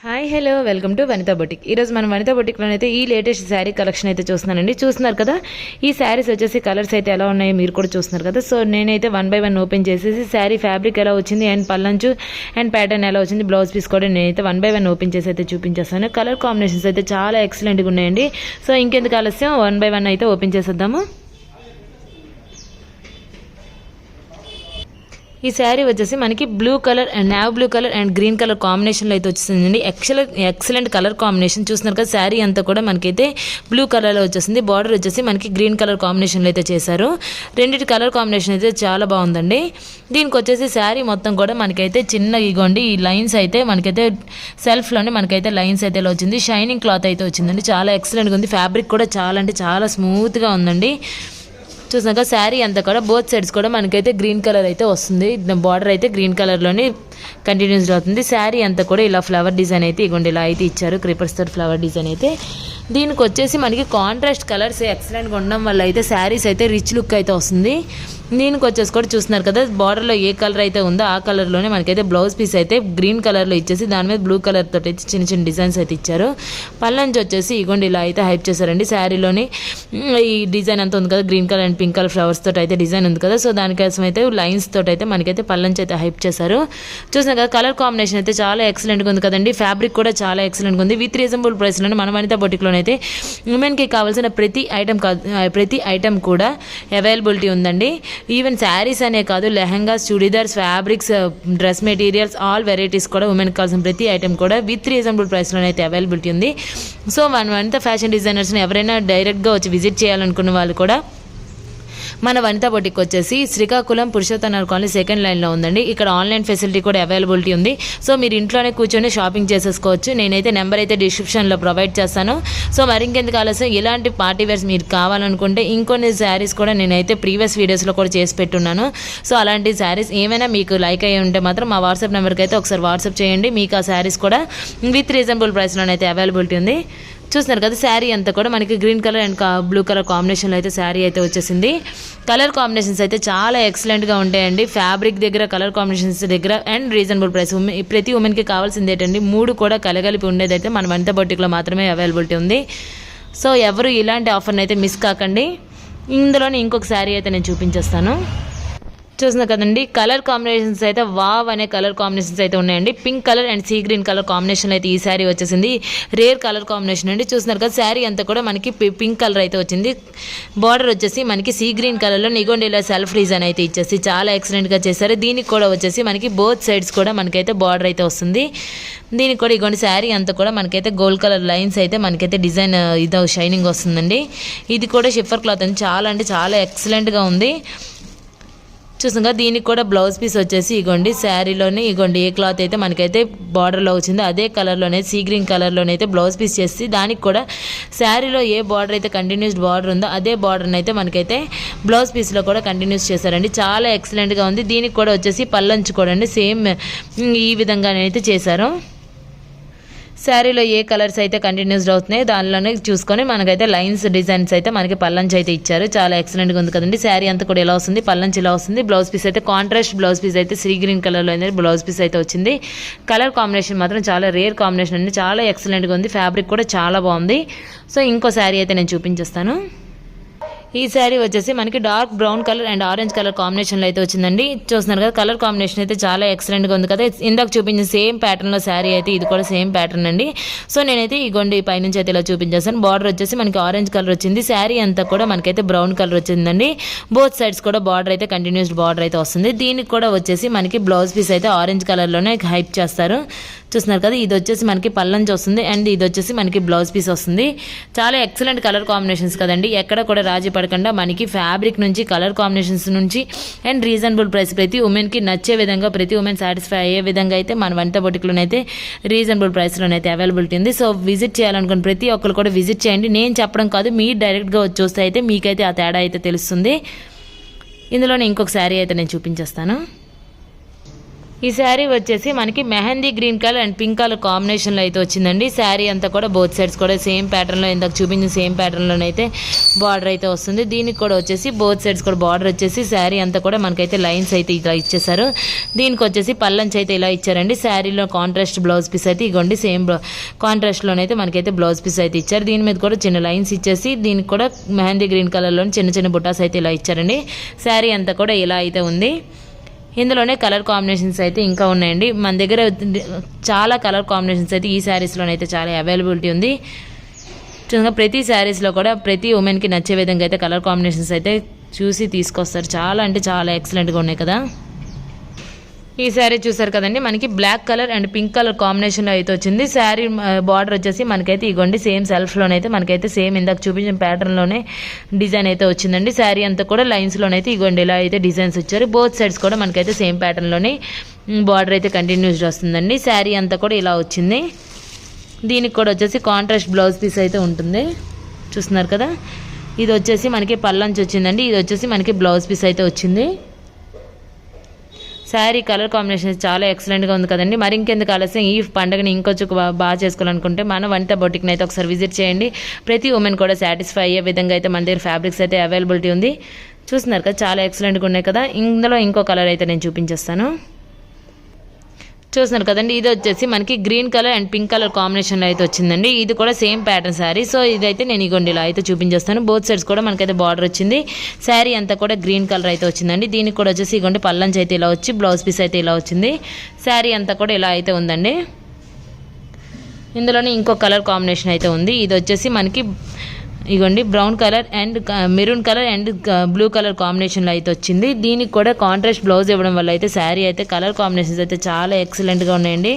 Hi hello welcome to Vanitha boutique. ఈరోజు మనం వనితా బొటిక్లో అయితే ఈ లేటెస్ట్ శారీ కలెక్షన్ అయితే చూస్తున్నానండి. చూస్తున్నారు కదా, ఈ శారీస్ వచ్చేసి కలర్స్ అయితే ఎలా ఉన్నాయో మీరు కూడా చూస్తున్నారు కదా. సో నేనైతే 1 by 1 ఓపెన్ చేసేసి శారీ ఫ్యాబ్రిక్ ఎలా వచ్చింది అండ్ పల్లంచు అండ్ ప్యాటర్న్ ఎలా వచ్చింది, బ్లౌజ్ పీస్ కూడా నేనైతే 1 by 1 ఓపెన్ చేసి అయితే చూపించేస్తాను. కలర్ కాంబినేషన్స్ అయితే చాలా ఎక్సలెంట్గా ఉన్నాయండి. సో ఇంకెందుకు ఆలస్యం, 1 by 1 అయితే ఓపెన్ చేసేద్దాము. ఈ శారీ వచ్చేసి మనకి blue colour and now blue colour and green colour కాంబినేషన్లో అయితే వచ్చిందండి. Excellent colour combination. చూస్తున్నారు కదా, శారీ అంతా కూడా మనకైతే బ్లూ కలర్లో వచ్చేసింది. బార్డర్ వచ్చేసి మనకి గ్రీన్ కలర్ కాంబినేషన్లో అయితే చేశారు. రెండింటి కలర్ కాంబినేషన్ అయితే చాలా బాగుందండి. దీనికి వచ్చేసి శారీ మొత్తం కూడా మనకైతే చిన్న ఇగోండి ఈ లైన్స్ అయితే మనకైతే సెల్ఫ్లోనే మనకైతే లైన్స్ అయితే వచ్చింది. షైనింగ్ క్లాత్ అయితే వచ్చిందండి. చాలా ఎక్సలెంట్గా ఉంది. ఫ్యాబ్రిక్ కూడా చాలా అంటే చాలా స్మూత్గా ఉందండి. చూసాక శారీ అంతా కూడా బోత్ సైడ్స్ కూడా మనకైతే గ్రీన్ కలర్ అయితే వస్తుంది. బార్డర్ అయితే గ్రీన్ కలర్లోనే కంటిన్యూస్గా అవుతుంది. శారీ అంతా కూడా ఇలా ఫ్లవర్ డిజైన్ అయితే ఇగోండి ఇలా అయితే ఇచ్చారు. క్రీపర్స్ తోటి ఫ్లవర్ డిజైన్ అయితే. దీనికి వచ్చేసి మనకి కాంట్రాస్ట్ కలర్స్ ఎక్సలెంట్గా ఉండడం వల్ల అయితే శారీస్ అయితే రిచ్ లుక్ అయితే వస్తుంది. దీనికి వచ్చేసి కూడా చూస్తున్నారు కదా, బార్డర్లో ఏ కలర్ అయితే ఉందో ఆ కలర్లోనే మనకైతే బ్లౌజ్ పీస్ అయితే గ్రీన్ కలర్లో ఇచ్చేసి దాని మీద బ్లూ కలర్ తోటి అయితే చిన్న చిన్న డిజైన్స్ అయితే ఇచ్చారు. పళ్ళంచి వచ్చేసి ఇగోండి ఇలా అయితే హైప్ చేశారండి. శారీలోని ఈ డిజైన్ అంతా ఉంది కదా, green colour and pink colour flowers తోటి అయితే డిజైన్ ఉంది కదా. సో దానికోసం అయితే లైన్స్ తోటి అయితే మనకైతే పళ్ళంచి అయితే హైప్ చేశారు. చూసినా కదా, కలర్ కాంబినేషన్ అయితే చాలా ఎక్సలెంట్గా ఉంది కదండి. ఫ్యాబ్రిక్ కూడా చాలా ఎక్సలెంట్గా ఉంది. విత్ రీజనబుల్ ప్రైస్లోనే మన వనితా బొటిక్లో అయితే ఉమెన్కి కావాల్సిన ప్రతి ఐటమ్ కూడా అవైలబిలిటీ ఉందండి. ఈవెన్ శారీస్ అనే కాదు, lehengas, churidars, fabrics, dress materials, all varieties కూడా ఉమెన్కి కావాల్సిన ప్రతి ఐటమ్ కూడా విత్ రీజనబుల్ ప్రైస్లోనే అయితే అవైలబిలిటీ ఉంది. సో వనితా ఫ్యాషన్ డిజైనర్స్ని ఎవరైనా డైరెక్ట్గా వచ్చి విజిట్ చేయాలనుకున్న వాళ్ళు కూడా మన వనితా బొటిక్ వచ్చేసి శ్రీకాకుళం పురుషోత్తమ కాలనీ సెకండ్ లైన్లో ఉందండి. ఇక్కడ ఆన్లైన్ ఫెసిలిటీ కూడా అవైలబిలిటీ ఉంది. సో మీరు ఇంట్లోనే కూర్చొని షాపింగ్ చేసేసుకోవచ్చు. నేనైతే నెంబర్ అయితే డిస్క్రిప్షన్లో ప్రొవైడ్ చేస్తాను. సో మరి ఇంకెందుకు ఆలస్యం, ఇలాంటి పార్టీ వేర్స్ మీరు కావాలనుకుంటే ఇంకొన్ని శారీస్ కూడా నేనైతే ప్రీవియస్ వీడియోస్లో కూడా చేసి పెట్టున్నాను. సో అలాంటి శారీస్ ఏమైనా మీకు లైక్ అయ్యి ఉంటే మాత్రం మా వాట్సాప్ నెంబర్కి అయితే ఒకసారి వాట్సాప్ చేయండి. మీకు ఆ శారీస్ కూడా విత్ రీజనబుల్ ప్రైస్లోనైతే అవైలబిలిటీ ఉంది. చూస్తున్నారు కదా, శారీ అంతా కూడా మనకి green colour and blue colour కాంబినేషన్లో అయితే శారీ అయితే వచ్చేసింది. కలర్ కాంబినేషన్స్ అయితే చాలా ఎక్సలెంట్గా ఉంటాయండి. ఫ్యాబ్రిక్ దగ్గర, కలర్ కాంబినేషన్స్ దగ్గర అండ్ రీజనబుల్ ప్రైస్. ప్రతి ఉమెన్కి కావాల్సింది ఏంటండి, 3 కూడా కలగలిపి ఉండేదైతే మన వనితా బొటిక్లో మాత్రమే అవైలబిలిటీ ఉంది. సో ఎవరు ఇలాంటి ఆఫర్ని అయితే మిస్ కాకండి. ఇందులోనే ఇంకొక శారీ అయితే నేను చూపించేస్తాను. చూసిన కదండి, కలర్ కాంబినేషన్స్ అయితే వావ్ అనే కలర్ కాంబినేషన్స్ అయితే ఉన్నాయండి. Pink colour and sea green colour combination అయితే ఈ శారీ వచ్చేసింది. రేర్ కలర్ కాంబినేషన్ అండి. చూస్తున్నారు కదా, శారీ అంతా కూడా మనకి పింక్ కలర్ అయితే వచ్చింది. బార్డర్ వచ్చేసి మనకి సీ గ్రీన్ కలర్లో నిగోండిలా సెల్ఫ్ డిజైన్ అయితే ఇచ్చేసి చాలా ఎక్సలెంట్గా చేశారు. దీనికి కూడా వచ్చేసి మనకి బోత్ సైడ్స్ కూడా మనకైతే బార్డర్ అయితే వస్తుంది. దీనికి కూడా ఇగోండి శారీ అంతా కూడా మనకైతే గోల్డ్ కలర్ లైన్స్ అయితే మనకైతే డిజైన్ ఇదో షైనింగ్ వస్తుందండి. ఇది కూడా షిఫర్ క్లాత్ అని చాలా అంటే చాలా ఎక్సలెంట్గా ఉంది. చూసాక దీనికి కూడా బ్లౌజ్ పీస్ వచ్చేసి ఇగోండి శారీలోనే ఇగోండి ఏ క్లాత్ అయితే మనకైతే బార్డర్లో వచ్చిందో అదే కలర్లోనే సీ గ్రీన్ కలర్లోనైతే బ్లౌజ్ పీస్ చేసి దానికి కూడా శారీలో ఏ బార్డర్ అయితే కంటిన్యూస్ బార్డర్ ఉందో అదే బార్డర్ని అయితే మనకైతే బ్లౌజ్ పీస్లో కూడా కంటిన్యూస్ చేశారండి. చాలా ఎక్సలెంట్గా ఉంది. దీనికి కూడా వచ్చేసి పళ్ళంచుకోండి సేమ్ ఈ విధంగానైతే చేశారు. శారీలో ఏ కలర్స్ అయితే కంటిన్యూస్డ్ అవుతున్నాయి దానిలోనే చూసుకొని మనకైతే లైన్స్ డిజైన్స్ అయితే మనకి పల్లంచి అయితే ఇచ్చారు. చాలా ఎక్సలెంట్గా ఉంది కదండి. శారీ అంతా కూడా ఇలా వస్తుంది, పల్లంచి ఇలా వస్తుంది. బ్లౌజ్ పీస్ అయితే కాంట్రాస్ట్ బ్లౌజ్ పీస్ అయితే సీ గ్రీన్ కలర్లో అయితే బ్లౌజ్ పీస్ అయితే వచ్చింది. కలర్ కాంబినేషన్ మాత్రం చాలా రేర్ కాంబినేషన్ అండి. చాలా ఎక్సలెంట్గా ఉంది. ఫ్యాబ్రిక్ కూడా చాలా బాగుంది. సో ఇంకో శారీ అయితే నేను చూపించేస్తాను. ఈ శారీ వచ్చేసి మనకి dark brown colour and orange colour కాంబినేషన్లో అయితే వచ్చిందండి. చూస్తున్నారు కదా, కలర్ కాంబినేషన్ అయితే చాలా ఎక్సలెంట్గా ఉంది కదా. ఇందాక చూపించిన సేమ్ ప్యాటర్న్లో శారీ అయితే ఇది కూడా సేమ్ ప్యాటర్న్ అండి. సో నేనైతే ఈ గొండి పైనుంచి అయితే ఇలా చూపించేస్తాను. బార్డర్ వచ్చేసి మనకి ఆరెంజ్ కలర్ వచ్చింది. శారీ అంతా కూడా మనకైతే బ్రౌన్ కలర్ వచ్చిందండి. బోత్ సైడ్స్ కూడా బార్డర్ అయితే కంటిన్యూస్డ్ బార్డర్ అయితే వస్తుంది. దీనికి కూడా వచ్చేసి మనకి బ్లౌజ్ పీస్ అయితే ఆరెంజ్ కలర్లోనే హైప్ చేస్తారు. చూస్తున్నారు కదా, ఇది వచ్చేసి మనకి పల్లంచి వస్తుంది అండ్ ఇది వచ్చేసి మనకి బ్లౌజ్ పీస్ వస్తుంది. చాలా ఎక్సలెంట్ కలర్ కాంబినేషన్స్ కదండి. ఎక్కడ కూడా రాజీ పడకుండా మనకి ఫ్యాబ్రిక్ నుంచి, కలర్ కాంబినేషన్స్ నుంచి అండ్ రీజనబుల్ ప్రైస్ ప్రతి ఉమెన్కి నచ్చే విధంగా, ప్రతి ఉమెన్ సాటిస్ఫై అయ్యే విధంగా అయితే మన వనితా బొటిక్లోనైతే రీజనబుల్ ప్రైస్లోనైతే అవైలబిలిటీ ఉంది. సో విజిట్ చేయాలనుకుని ప్రతి ఒక్కరు కూడా విజిట్ చేయండి. నేను చెప్పడం కాదు, మీరు డైరెక్ట్గా వచ్చి చూస్తే అయితే మీకైతే ఆ తేడా అయితే తెలుస్తుంది. ఇందులోనే ఇంకొక శారీ అయితే నేను చూపించేస్తాను. ఈ శారీ వచ్చేసి మనకి mehndi green colour and pink colour కాంబినేషన్లో అయితే వచ్చిందండి. శారీ అంతా కూడా బోత్ సైడ్స్ కూడా సేమ్ ప్యాటర్న్లో, ఇందాక చూపించిన సేమ్ ప్యాటర్న్లోనైతే బార్డర్ అయితే వస్తుంది. దీనికి కూడా వచ్చేసి బోత్ సైడ్స్ కూడా బార్డర్ వచ్చేసి శారీ అంతా కూడా మనకైతే లైన్స్ అయితే ఇలా ఇచ్చేసారు. దీనికి వచ్చేసి పల్లంచి అయితే ఇలా ఇచ్చారండి. శారీలో కాంట్రాస్ట్ బ్లౌజ్ పీస్ అయితే ఇగోండి సేమ్ కాంట్రాస్ట్లోనైతే మనకైతే బ్లౌజ్ పీస్ అయితే ఇచ్చారు. దీని మీద కూడా చిన్న లైన్స్ ఇచ్చేసి దీనికి కూడా మెహందీ గ్రీన్ కలర్లో చిన్న చిన్న బుటాస్ అయితే ఇలా ఇచ్చారండి. శారీ అంతా కూడా ఇలా అయితే ఉంది. ఇందులోనే కలర్ కాంబినేషన్స్ అయితే ఇంకా ఉన్నాయండి. మన దగ్గర చాలా కలర్ కాంబినేషన్స్ అయితే ఈ శారీస్లోనైతే చాలా అవైలబిలిటీ ఉంది. చూడంగా ప్రతి శారీస్లో కూడా ప్రతి ఉమెన్కి నచ్చే విధంగా అయితే కలర్ కాంబినేషన్స్ అయితే చూసి తీసుకొస్తారు. చాలా అంటే చాలా ఎక్సలెంట్గా ఉన్నాయి కదా. ఈ శారీ చూసారు కదండి, మనకి black colour and pink colour కాంబినేషన్లో అయితే వచ్చింది. శారీ బార్డర్ వచ్చేసి మనకైతే ఇగోండి సేమ్ సెల్ఫ్లోనైతే మనకైతే సేమ్ ఇందాక చూపించిన ప్యాటర్న్లోనే డిజైన్ అయితే వచ్చిందండి. శారీ అంతా కూడా లైన్స్లోనైతే ఇగోండి ఇలా అయితే డిజైన్స్ వచ్చారు. బోత్ సైడ్స్ కూడా మనకైతే సేమ్ ప్యాటర్న్లోనే బార్డర్ అయితే కంటిన్యూస్ వస్తుందండి. శారీ అంతా కూడా ఇలా వచ్చింది. దీనికి కూడా వచ్చేసి కాంట్రాస్ట్ బ్లౌజ్ పీస్ అయితే ఉంటుంది. చూస్తున్నారు కదా, ఇది వచ్చేసి మనకి పల్లంచి వచ్చిందండి. ఇది వచ్చేసి మనకి బ్లౌజ్ పీస్ అయితే వచ్చింది. శారీ కలర్ కాంబినేషన్ చాలా ఎక్సలెంట్గా ఉంది కదండి. మరి ఇంకెందుకు ఆలస్యం, ఈ పండుగని ఇంకొంచెం బాగా చేసుకోవాలనుకుంటే మన వనిత బొటిక్ని అయితే ఒకసారి విజిట్ చేయండి. ప్రతి ఉమెన్ కూడా సాటిస్ఫై అయ్యే విధంగా అయితే మన దగ్గర ఫ్యాబ్రిక్స్ అయితే అవైలబిలిటీ ఉంది. చూస్తున్నారు కదా, చాలా ఎక్సలెంట్గా ఉన్నాయి కదా. ఇందులో ఇంకో కలర్ అయితే నేను చూపించేస్తాను. చూస్తున్నారు కదండి, ఇది వచ్చేసి మనకి green colour and pink colour కాంబినేషన్లో అయితే వచ్చిందండి. ఇది కూడా సేమ్ ప్యాటర్న్ శారీ. సో ఇదైతే నేను ఇగోండి ఇలా అయితే చూపించేస్తాను. బోత్ సైడ్స్ కూడా మనకైతే బార్డర్ వచ్చింది. శారీ అంతా కూడా గ్రీన్ కలర్ అయితే వచ్చిందండి. దీనికి కూడా వచ్చేసి ఇగోండి పల్లంచి అయితే ఇలా వచ్చి బ్లౌజ్ పీస్ అయితే ఇలా వచ్చింది. శారీ అంతా కూడా ఇలా అయితే ఉందండి. ఇందులోనే ఇంకో కలర్ కాంబినేషన్ అయితే ఉంది. ఇది వచ్చేసి మనకి ఇగోండి brown colour and maroon colour and blue colour కాంబినేషన్లో అయితే వచ్చింది. దీనికి కూడా కాంట్రాస్ట్ బ్లౌజ్ ఇవ్వడం వల్ల అయితే శారీ అయితే కలర్ కాంబినేషన్స్ అయితే చాలా ఎక్సలెంట్గా ఉన్నాయండి.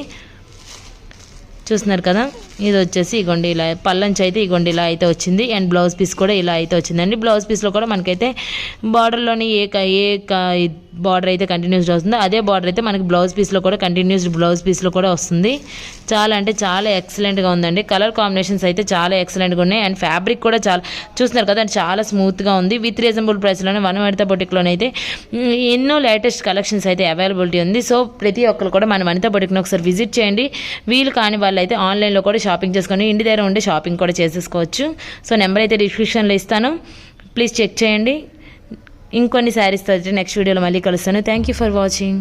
చూస్తున్నారు కదా, ఇది వచ్చేసి ఇగోండి ఇలా పల్లంచి అయితే ఇగోండి ఇలా అయితే వచ్చింది. అండ్ బ్లౌజ్ పీస్ కూడా ఇలా అయితే వచ్చిందండి. బ్లౌజ్ పీస్లో కూడా మనకైతే బార్డర్లోని ఏ బార్డర్ అయితే కంటిన్యూస్డ్ వస్తుందో అదే బార్డర్ అయితే మనకి బ్లౌజ్ పీస్లో కూడా కంటిన్యూస్డ్ బ్లౌజ్ పీస్లో కూడా వస్తుంది. చాలా అంటే చాలా ఎక్సలెంట్గా ఉందండి. కలర్ కాంబినేషన్స్ అయితే చాలా ఎక్సలెంట్గా ఉన్నాయి. అండ్ ఫ్యాబ్రిక్ కూడా చాలా చూస్తున్నారు కదా, చాలా స్మూత్గా ఉంది. విత్ రీజనబుల్ ప్రైస్లోనే వనిత బొటిక్లోనే అయితే ఎన్నో లేటెస్ట్ కలెక్షన్స్ అయితే అవైలబిలిటీ ఉంది. సో ప్రతి ఒక్కరు కూడా మన వనిత బొటిక్ని ఒకసారి విజిట్ చేయండి. వీలు కాని వాళ్ళు అయితే ఆన్లైన్లో కూడా షాపింగ్ చేసుకొని ఇంటి దగ్గర ఉండి షాపింగ్ కూడా చేసేసుకోవచ్చు. సో నెంబర్ అయితే డిస్క్రిప్షన్లో ఇస్తాను, ప్లీజ్ చెక్ చేయండి. ఇంకొన్ని శారీస్తో అయితే నెక్స్ట్ వీడియోలో మళ్ళీ కలుస్తాను. Thank you for watching.